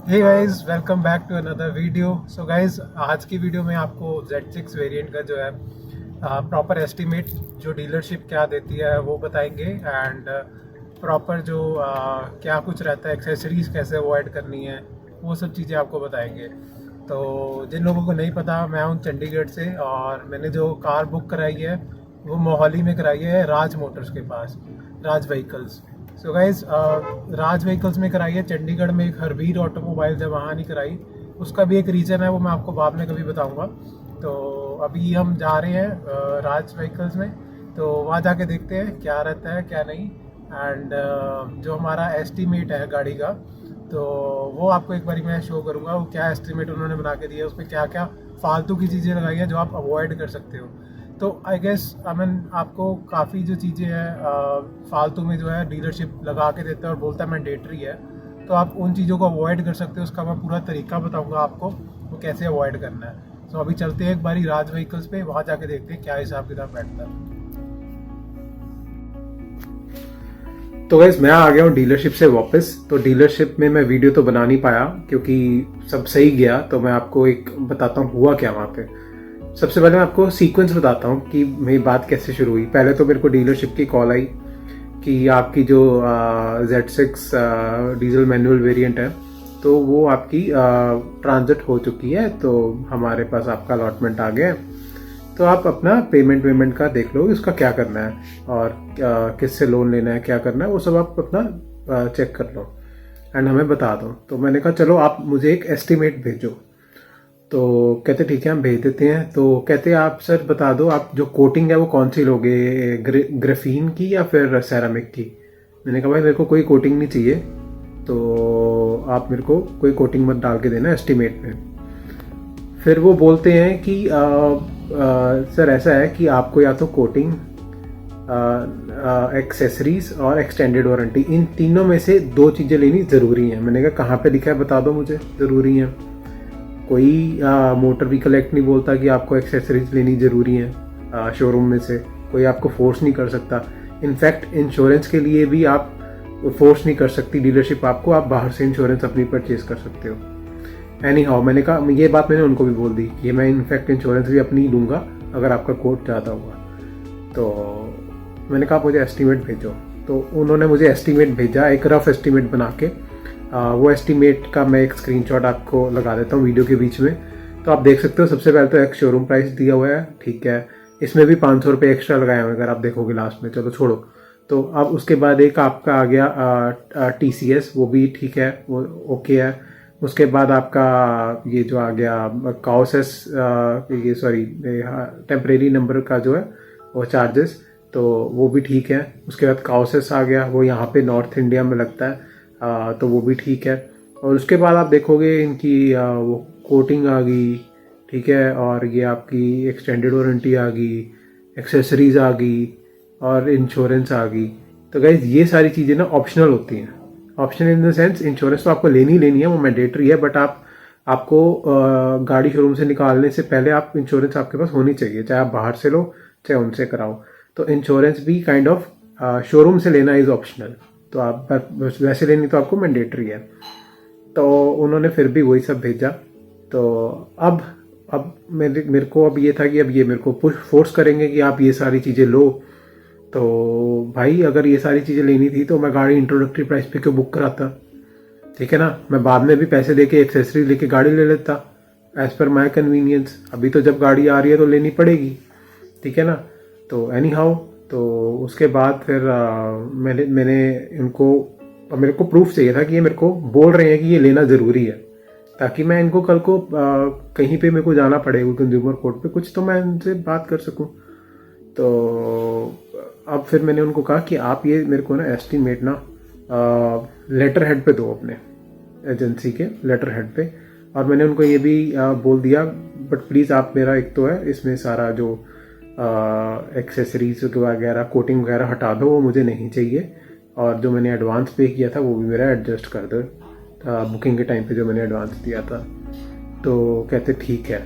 Hey guys, welcome back to another video. So guys, आज की video में आपको Z6 वेरिएंट का जो है प्रॉपर एस्टीमेट जो डीलरशिप क्या देती है वो बताएंगे। एंड प्रॉपर जो क्या कुछ रहता है, एक्सेसरीज कैसे अवॉइड करनी है, वो सब चीज़ें आपको बताएंगे। तो जिन लोगों को नहीं पता, मैं हूँ चंडीगढ़ से और मैंने जो कार बुक कराई है वो मोहाली में कराई है, राज मोटर्स के पास, राज व्हीकल्स। सो गाइज, राज व्हीकल्स में कराई है चंडीगढ़ में, एक हरवीर ऑटोमोबाइल्स है, वहाँ नहीं कराई। उसका भी एक रीज़न है, वो मैं आपको बाद में कभी बताऊंगा। तो अभी हम जा रहे हैं राज व्हीकल्स में, तो वहाँ जाके देखते हैं क्या रहता है क्या नहीं। एंड जो हमारा एस्टीमेट है गाड़ी का, तो वो आपको एक बारी मैं शो करूँगा, वो क्या एस्टीमेट उन्होंने बना के दिया है, उसमें क्या क्या फालतू की चीज़ें लगाई हैं जो आप अवॉइड कर सकते हो। तो आई गेस आई मीन आपको काफ़ी जो चीज़ें हैं फालतू में जो है डीलरशिप लगा के देता है और बोलता है मैंडेटरी है, तो आप उन चीज़ों को अवॉइड कर सकते हो। उसका मैं पूरा तरीका बताऊंगा आपको, वो कैसे अवॉइड करना है। तो अभी चलते हैं एक बारी राज व्हीकल्स पे, वहाँ जाके देखते हैं क्या हिसाब किताब बैठता है। तो गैस, मैं आ गया हूँ डीलरशिप से वापस। तो डीलरशिप में मैं वीडियो तो बना नहीं पाया क्योंकि सब सही गया। तो मैं आपको एक बताता हूँ हुआ क्या वहाँ पे। सबसे पहले मैं आपको सीक्वेंस बताता हूँ कि मेरी बात कैसे शुरू हुई। पहले तो मेरे को डीलरशिप की कॉल आई कि आपकी जो Z6 डीजल मैनुअल वेरिएंट है, तो वो आपकी ट्रांजिट हो चुकी है, तो हमारे पास आपका अलॉटमेंट आ गया है। तो आप अपना पेमेंट का देख लो, इसका क्या करना है और किससे लोन लेना है, क्या करना है, वो सब आप अपना चेक कर लो एंड हमें बता दो। तो मैंने कहा चलो आप मुझे एक एस्टीमेट भेजो। तो कहते ठीक है हम भेज देते हैं। तो कहते आप सर बता दो आप जो कोटिंग है वो कौन सी लोगे, ग्राफीन की या फिर सेरामिक की। मैंने कहा भाई मेरे को कोई कोटिंग नहीं चाहिए, तो आप मेरे को कोई कोटिंग मत डाल के देना एस्टीमेट में। फिर वो बोलते हैं कि सर ऐसा है कि आपको या तो कोटिंग, एक्सेसरीज और एक्सटेंडेड वारंटी, इन तीनों में से दो चीज़ें लेनी ज़रूरी हैं। मैंने कहा कहाँ पे लिखा है बता दो मुझे, ज़रूरी हैं। कोई मोटर व्हीकल एक्ट नहीं बोलता कि आपको एक्सेसरीज लेनी ज़रूरी है शोरूम में से। कोई आपको फोर्स नहीं कर सकता। इनफैक्ट इंश्योरेंस के लिए भी आप फोर्स नहीं कर सकती डीलरशिप आपको, आप बाहर से इंश्योरेंस अपनी परचेज कर सकते हो। एनी हाउ, मैंने कहा ये बात मैंने उनको भी बोल दी कि मैं इनफैक्ट इंश्योरेंस भी अपनी लूँगा अगर आपका कोट ज़्यादा हुआ। तो मैंने कहा मुझे एस्टीमेट भेजो। तो उन्होंने मुझे एस्टीमेट भेजा, एक रफ एस्टीमेट बना के। वो एस्टीमेट का मैं एक स्क्रीनशॉट आपको लगा देता हूँ वीडियो के बीच में, तो आप देख सकते हो। सबसे पहले तो एक शोरूम प्राइस दिया हुआ है, ठीक है। इसमें भी 500 रुपये एक्स्ट्रा लगाए हुए अगर आप देखोगे लास्ट में, चलो छोड़ो। तो अब उसके बाद एक आपका आ गया TCS, वो भी ठीक है, वो ओके है। उसके बाद आपका ये जो आ गया काउसेस, ये सॉरी टेम्परेरी नंबर का जो है वो चार्जेस, तो वो भी ठीक है। उसके बाद काउसेस आ गया, वो यहाँ पे नॉर्थ इंडिया में लगता है, तो वो भी ठीक है। और उसके बाद आप देखोगे इनकी वो कोटिंग आ गई, ठीक है, और ये आपकी एक्सटेंडेड वारंटी आ गई, एक्सेसरीज आ गई और इंश्योरेंस आ गई। तो गाइज ये सारी चीज़ें ना ऑप्शनल होती हैं। Optional in the sense insurance तो आपको लेनी है, वो मैंडेटरी है, बट आपको गाड़ी शोरूम से निकालने से पहले आप इंश्योरेंस आपके पास होनी चाहिए, चाहे आप बाहर से लो चाहे उनसे कराओ। तो इंश्योरेंस भी काइंड ऑफ शोरूम से लेना इज़ ऑप्शनल, तो आप वैसे लेनी तो आपको मैंडेटरी है। तो उन्होंने फिर भी वही सब भेजा। तो अब मेरे को अब ये था कि अब ये मेरे को पुश फोर्स करेंगे कि आप ये सारी चीज़ें लो। तो भाई अगर ये सारी चीज़ें लेनी थी तो मैं गाड़ी इंट्रोडक्टरी प्राइस पे क्यों बुक कराता, ठीक है ना। मैं बाद में भी पैसे दे के एक्सेसरी लेके गाड़ी ले लेता एज पर माई कन्वीनियंस। अभी तो जब गाड़ी आ रही है तो लेनी पड़ेगी, ठीक है ना। तो एनी हाउ, तो उसके बाद फिर मैंने इनको, मेरे को प्रूफ चाहिए था कि ये मेरे को बोल रहे हैं कि ये लेना ज़रूरी है, ताकि मैं इनको कल को कहीं पे मेरे को जाना पड़ेगा कंज्यूमर कोर्ट पे कुछ, तो मैं इनसे बात कर सकूं। तो अब फिर मैंने उनको कहा कि आप ये मेरे को ना एस्टीमेट ना लेटर हेड पे दो, अपने एजेंसी के लेटर हेड पे। और मैंने उनको ये भी बोल दिया, बट प्लीज़ आप मेरा एक तो है इसमें सारा जो एक्सेसरीज वगैरह कोटिंग वगैरह हटा दो, वो मुझे नहीं चाहिए। और जो मैंने एडवांस पे किया था वो भी मेरा एडजस्ट कर दो, बुकिंग के टाइम पे जो मैंने एडवांस दिया था। तो कहते ठीक है।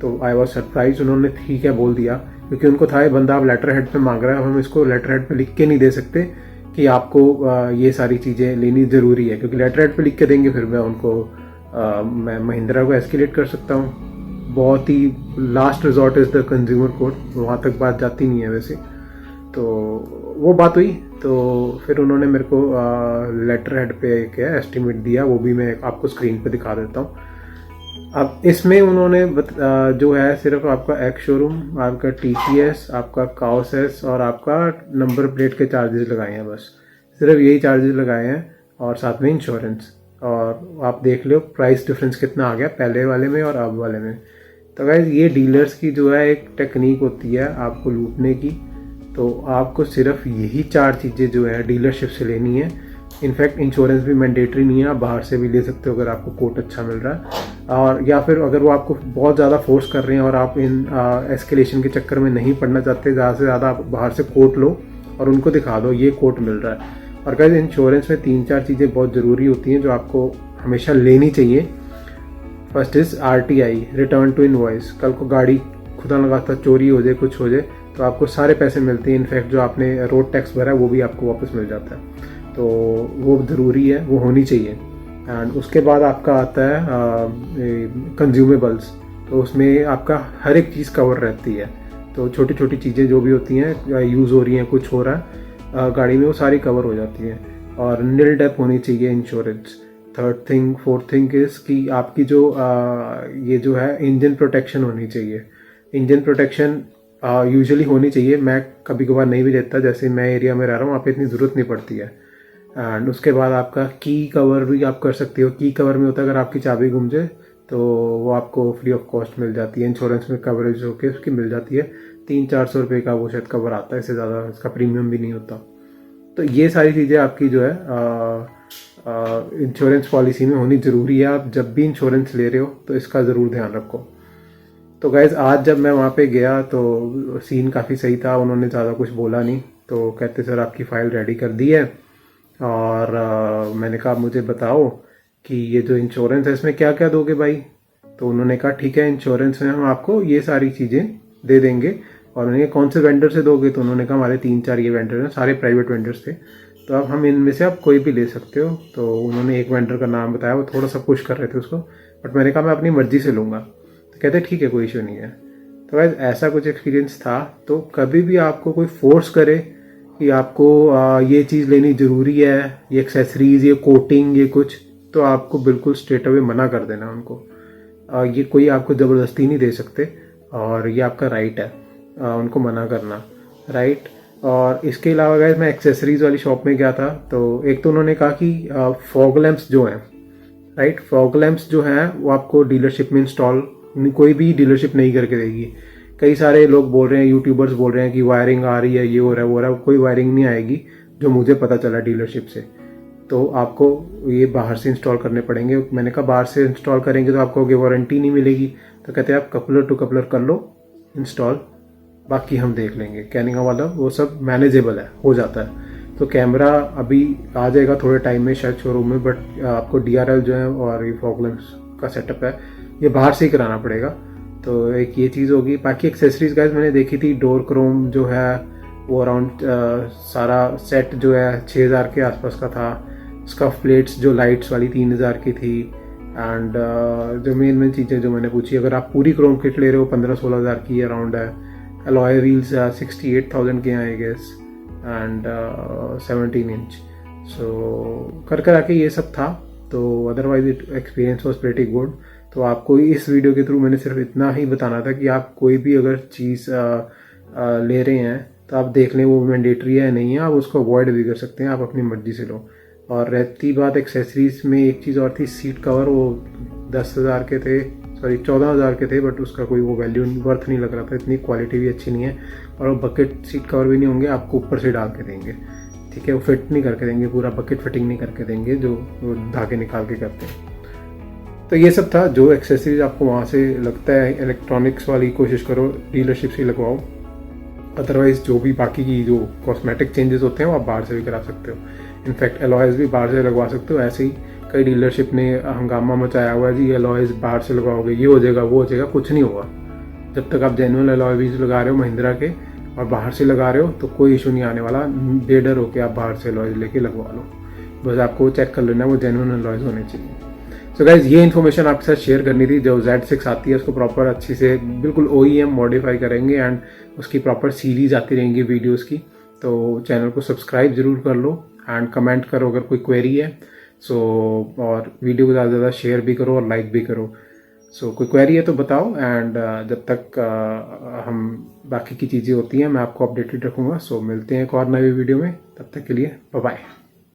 तो आई वॉज सरप्राइज, उन्होंने ठीक है बोल दिया, क्योंकि उनको था ये बंदा अब लेटर हेड पे मांग रहा है, हम इसको लेटर हेड पे लिख के नहीं दे सकते कि आपको ये सारी चीज़ें लेनी ज़रूरी है, क्योंकि लेटर हेड पे लिख के देंगे फिर मैं उनको मैं महिंद्रा को एस्केलेट कर सकता हूँ। बहुत ही last resort is the consumer court, वहाँ तक बात जाती नहीं है वैसे। तो वो बात हुई, तो फिर उन्होंने मेरे को लेटर हेड पे क्या एस्टिमेट दिया, वो भी मैं आपको स्क्रीन पे दिखा देता हूँ। अब इसमें उन्होंने जो है सिर्फ आपका एक्स शोरूम, आपका TCS, आपका काउसेस और आपका नंबर प्लेट के चार्जेस लगाए हैं, बस सिर्फ यही चार्जेस लगाए हैं, और साथ में इंश्योरेंस। और आप देख लो प्राइस डिफरेंस कितना आ गया पहले वाले में और अब वाले में। तो गाइस ये डीलर्स की जो है एक टेक्निक होती है आपको लूटने की। तो आपको सिर्फ यही 4 चीज़ें जो है डीलरशिप से लेनी है। इनफैक्ट इंश्योरेंस भी मैंडेटरी नहीं है, आप बाहर से भी ले सकते हो अगर आपको कोट अच्छा मिल रहा है। और या फिर अगर वो आपको बहुत ज़्यादा फोर्स कर रहे हैं और आप इन एस्केलेशन के चक्कर में नहीं पड़ना चाहते, ज़्यादा से ज़्यादा आप बाहर से कोट लो और उनको दिखा दो ये कोट मिल रहा है। और गाइस इंश्योरेंस में 3-4 चीज़ें बहुत ज़रूरी होती हैं जो आपको हमेशा लेनी चाहिए। First is RTI, return to invoice. कल को गाड़ी खुदा न खास्ता चोरी हो जाए, कुछ हो जाए, तो आपको सारे पैसे मिलते हैं। इनफैक्ट जो आपने रोड टैक्स भरा है वो भी आपको वापस मिल जाता है। तो वो ज़रूरी है, वो होनी चाहिए। एंड उसके बाद आपका आता है कंज्यूमेबल्स। तो उसमें आपका हर एक चीज़ कवर रहती है। तो छोटी छोटी चीज़ें जो भी होती हैं, यूज़ हो रही हैं, कुछ हो रहा है गाड़ी में, वो सारी कवर हो जाती हैं। और नील डेप होनी चाहिए इंश्योरेंस। फोर्थ थिंग इज़ कि आपकी जो ये जो है इंजन प्रोटेक्शन होनी चाहिए। इंजन प्रोटेक्शन यूजुअली होनी चाहिए। मैं कभी कभार नहीं भी लेता, जैसे मैं एरिया में रह रहा हूँ वहाँ पे इतनी ज़रूरत नहीं पड़ती है। एंड उसके बाद आपका की कवर भी आप कर सकते हो। की कवर में होता है अगर आपकी चाबी गुम जाए तो वो आपको फ्री ऑफ कॉस्ट मिल जाती है, इंश्योरेंस में कवरेज होके उसकी मिल जाती है। 300-400 रुपये का वो शायद कवर आता है, इससे ज़्यादा इसका प्रीमियम भी नहीं होता। तो ये सारी चीज़ें आपकी जो है इंश्योरेंस पॉलिसी में होनी ज़रूरी है। आप जब भी इंश्योरेंस ले रहे हो तो इसका ज़रूर ध्यान रखो। तो गाइज़ आज जब मैं वहाँ पे गया तो सीन काफ़ी सही था, उन्होंने ज़्यादा कुछ बोला नहीं। तो कहते सर आपकी फ़ाइल रेडी कर दी है। और मैंने कहा मुझे बताओ कि ये जो इंश्योरेंस है इसमें क्या क्या दोगे भाई। तो उन्होंने कहा ठीक है, इंश्योरेंस में हम आपको ये सारी चीज़ें दे देंगे। और मैंने कहा कौन से वेंडर से दोगे, तो उन्होंने कहा हमारे 3-4 ये वेंडर हैं, सारे प्राइवेट वेंडर्स थे, तो अब हम इनमें से आप कोई भी ले सकते हो। तो उन्होंने एक वेंडर का नाम बताया, वो थोड़ा सा पुश कर रहे थे उसको, बट मैंने कहा मैं अपनी मर्जी से लूँगा। तो कहते ठीक है कोई इशू नहीं है। तो गाइस ऐसा कुछ एक्सपीरियंस था। तो कभी भी आपको कोई फोर्स करे कि आपको ये चीज़ लेनी ज़रूरी है, ये एक्सेसरीज़, ये कोटिंग, ये कुछ, तो आपको बिल्कुल स्ट्रेट अवे मना कर देना उनको। ये कोई आपको ज़बरदस्ती नहीं दे सकते और ये आपका राइट है उनको मना करना, राइट। और इसके अलावा गाइस मैं एक्सेसरीज़ वाली शॉप में गया था। तो एक तो उन्होंने कहा कि फॉग लैंप्स जो हैं, राइट, फॉग लैंप्स जो हैं वो आपको डीलरशिप में इंस्टॉल कोई भी डीलरशिप नहीं करके देगी। कई सारे लोग बोल रहे हैं, यूट्यूबर्स बोल रहे हैं कि वायरिंग आ रही है, ये हो रहा है वो हो रहा है, कोई वायरिंग नहीं आएगी जो मुझे पता चला डीलरशिप से। तो आपको ये बाहर से इंस्टॉल करने पड़ेंगे। मैंने कहा बाहर से इंस्टॉल करेंगे तो आपको वारंटी नहीं मिलेगी। तो कहते हैं आप कपलर टू कपलर कर लो इंस्टॉल, बाकी हम देख लेंगे। कहने का मतलब वो सब मैनेजेबल है, हो जाता है। तो कैमरा अभी आ जाएगा थोड़े टाइम में शायद शोरूम में, बट आपको DRL जो है और ये फॉग लैंप्स का सेटअप है ये बाहर से ही कराना पड़ेगा। तो एक ये चीज़ होगी। बाकी एक्सेसरीज गाइस मैंने देखी थी, डोर क्रोम जो है वो अराउंड सारा सेट जो है 6000 के आसपास का था। स्कफ प्लेट्स जो लाइट्स वाली 3000 की थी। एंड जो मेन चीज़ें जो मैंने पूछी, अगर आप पूरी क्रोम किट ले रहे हो 15-16 हज़ार की अराउंड है। अलॉय व्हील्स 68,000 के हैं आई गेस, एंड 17 इंच। सो कर आके ये सब था। तो otherwise experience was pretty good. तो आपको इस वीडियो के थ्रू मैंने सिर्फ इतना ही बताना था कि आप कोई भी अगर चीज़ ले रहे हैं तो आप देख लें वो मैंडेटरी है नहीं है, आप उसको अवॉइड भी कर सकते हैं, आप अपनी मर्जी से लो। और रहती बात एक्सेसरीज में, एक चीज़ और थी, सीट कवर वो 10,000 के थे, सॉरी 14,000 के थे, बट उसका कोई वो वैल्यू वर्थ नहीं लग रहा था, इतनी क्वालिटी भी अच्छी नहीं है। और वो बकेट सीट कवर भी नहीं होंगे, आपको ऊपर से डाल के देंगे, ठीक है, वो फिट नहीं करके देंगे, पूरा बकेट फिटिंग नहीं करके देंगे जो वो धागे निकाल के करते हैं। तो ये सब था जो एक्सेसरीज आपको वहाँ से लगता है। इलेक्ट्रॉनिक्स वाली कोशिश करो डीलरशिप से लगवाओ, अदरवाइज जो भी बाकी की जो कॉस्मेटिक चेंजेस होते हैं वो आप बाहर से भी करा सकते हो। इनफैक्ट एलॉयज़ भी बाहर से लगवा सकते हो। ऐसे ही कई डीलरशिप ने हंगामा मचाया हुआ है जी, एलॉयज़ बाहर से लगवाओगे ये हो जाएगा वो हो जाएगा, कुछ नहीं होगा। जब तक आप जेन्युइन एलॉय व्हील्स लगा रहे हो महिंद्रा के और बाहर से लगा रहे हो तो कोई इशू नहीं आने वाला। बेडर होके आप बाहर से एलॉयज़ लेके लगवा लो, बस आपको चेक कर लेना वो जेन्युइन एलॉयज़ होने चाहिए। सो गाइज ये इन्फॉर्मेशन आपके साथ शेयर करनी थी। जो Z6 आती है उसको प्रॉपर अच्छी से बिल्कुल OEM मॉडिफाई करेंगे एंड उसकी प्रॉपर सीरीज आती रहेंगी वीडियोस की। तो चैनल को सब्सक्राइब जरूर कर लो एंड कमेंट करो अगर कोई क्वेरी है। सो और वीडियो को ज़्यादा से ज़्यादा शेयर भी करो और लाइक भी करो। सो कोई क्वेरी है तो बताओ एंड जब तक हम बाकी की चीज़ें होती हैं मैं आपको अपडेटेड रखूँगा। सो मिलते हैं एक और नई वीडियो में, तब तक के लिए बाय बाय।